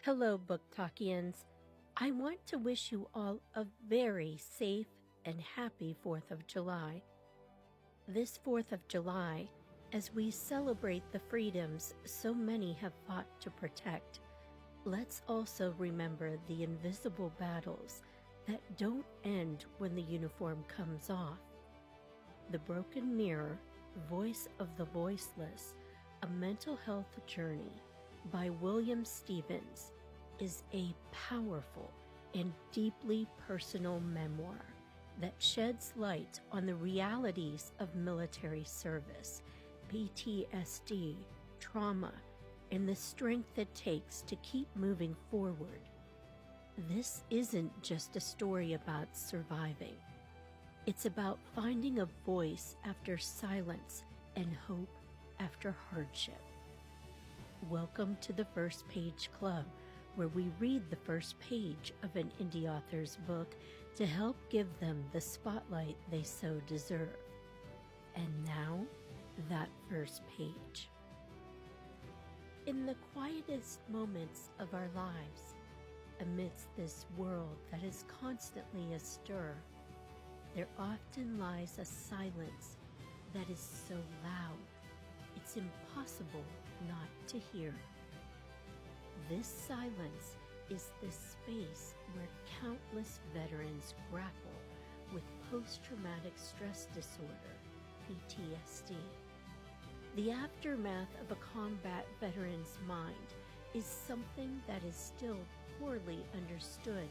Hello, Book Talkians. I want to wish you all a very safe and happy 4th of July. This 4th of July, as we celebrate the freedoms so many have fought to protect, let's also remember the invisible battles that don't end when the uniform comes off. The Broken Mirror, Voice of the Voiceless, A Mental Health Journey by William Stevens is a powerful and deeply personal memoir that sheds light on the realities of military service, PTSD, trauma, and the strength it takes to keep moving forward. This isn't just a story about surviving. It's about finding a voice after silence and hope after hardship. Welcome to the First Page Club, where we read the first page of an indie author's book to help give them the spotlight they so deserve. And now, that first page. In the quietest moments of our lives, amidst this world that is constantly astir, there often lies a silence that is so loud, it's impossible not to hear. This silence is the space where countless veterans grapple with post-traumatic stress disorder, PTSD. The aftermath of a combat veteran's mind is something that is still poorly understood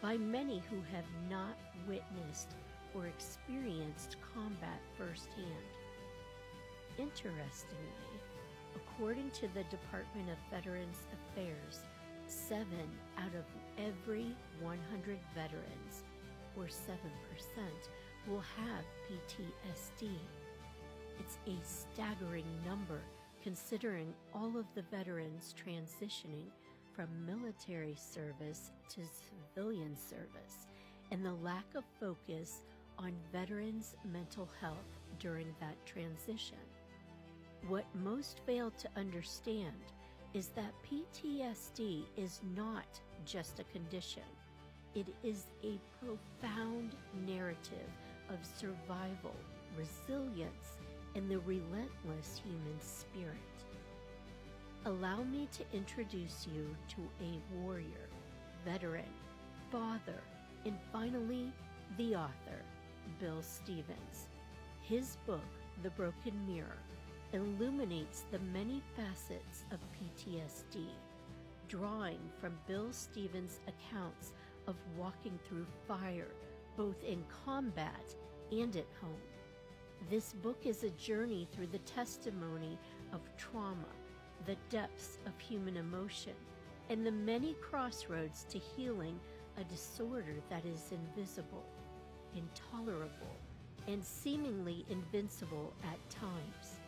by many who have not witnessed or experienced combat firsthand. Interestingly, according to the Department of Veterans Affairs, 7 out of every 100 veterans, or 7%, will have PTSD. It's a staggering number considering all of the veterans transitioning from military service to civilian service and the lack of focus on veterans' mental health during that transition. What most fail to understand is that PTSD is not just a condition. It is a profound narrative of survival, resilience, and the relentless human spirit. Allow me to introduce you to a warrior, veteran, father, and finally, the author, Bill Stevens. His book, The Broken Mirror, illuminates the many facets of PTSD, drawing from Bill Stevens' accounts of walking through fire, both in combat and at home. This book is a journey through the testimony of trauma, the depths of human emotion, and the many crossroads to healing a disorder that is invisible, intolerable, and seemingly invincible at times.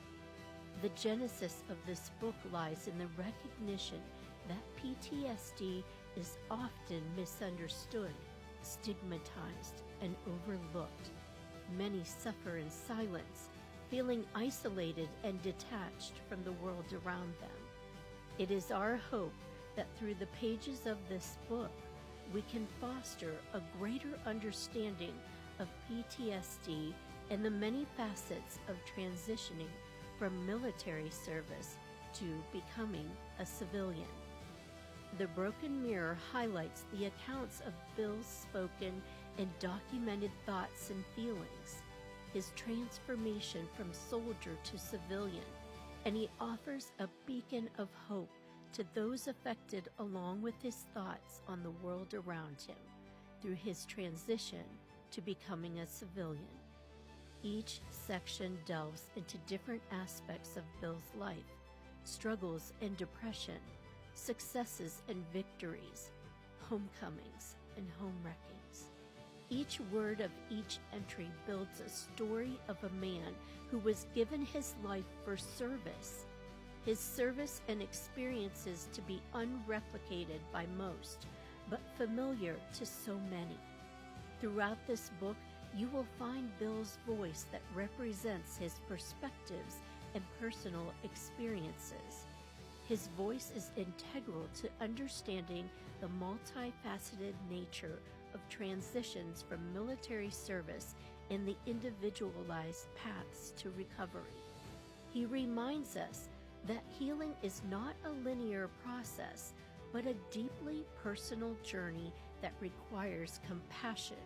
The genesis of this book lies in the recognition that PTSD is often misunderstood, stigmatized, and overlooked. Many suffer in silence, feeling isolated and detached from the world around them. It is our hope that through the pages of this book, we can foster a greater understanding of PTSD and the many facets of transitioning from military service to becoming a civilian. The Broken Mirror highlights the accounts of Bill's spoken and documented thoughts and feelings, his transformation from soldier to civilian, and he offers a beacon of hope to those affected along with his thoughts on the world around him through his transition to becoming a civilian. Each section delves into different aspects of Bill's life, struggles and depression, successes and victories, homecomings and home wreckings. Each word of each entry builds a story of a man who was given his life for service, his service and experiences to be unreplicated by most, but familiar to so many. Throughout this book, you will find Bill's voice that represents his perspectives and personal experiences. His voice is integral to understanding the multifaceted nature of transitions from military service and the individualized paths to recovery. He reminds us that healing is not a linear process, but a deeply personal journey that requires compassion,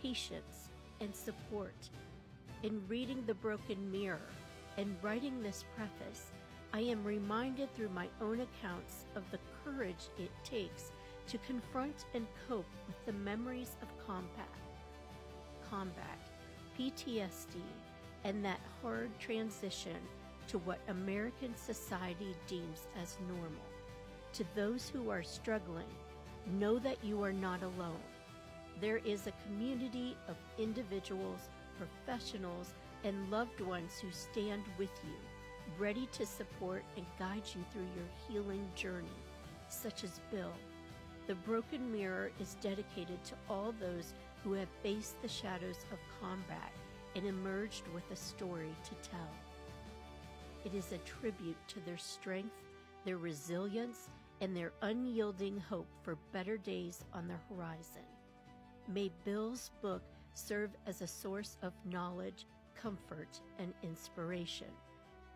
patience, and support. In reading The Broken Mirror and writing this preface, I am reminded through my own accounts of the courage it takes to confront and cope with the memories of combat, PTSD, and that hard transition to what American society deems as normal. To those who are struggling, know that you are not alone. There is a community of individuals, professionals, and loved ones who stand with you, ready to support and guide you through your healing journey, such as Bill. The Broken Mirror is dedicated to all those who have faced the shadows of combat and emerged with a story to tell. It is a tribute to their strength, their resilience, and their unyielding hope for better days on the horizon. May Bill's book serve as a source of knowledge, comfort, and inspiration,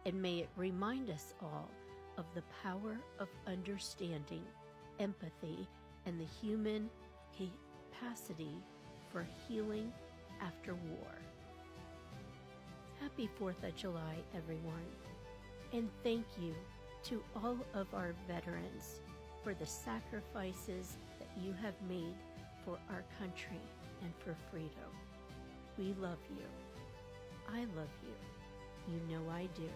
and may it remind us all of the power of understanding, empathy, and the human capacity for healing after war. Happy 4th of July, everyone, and thank you to all of our veterans for the sacrifices that you have made for our country and for freedom. We love you. I love you. You know I do.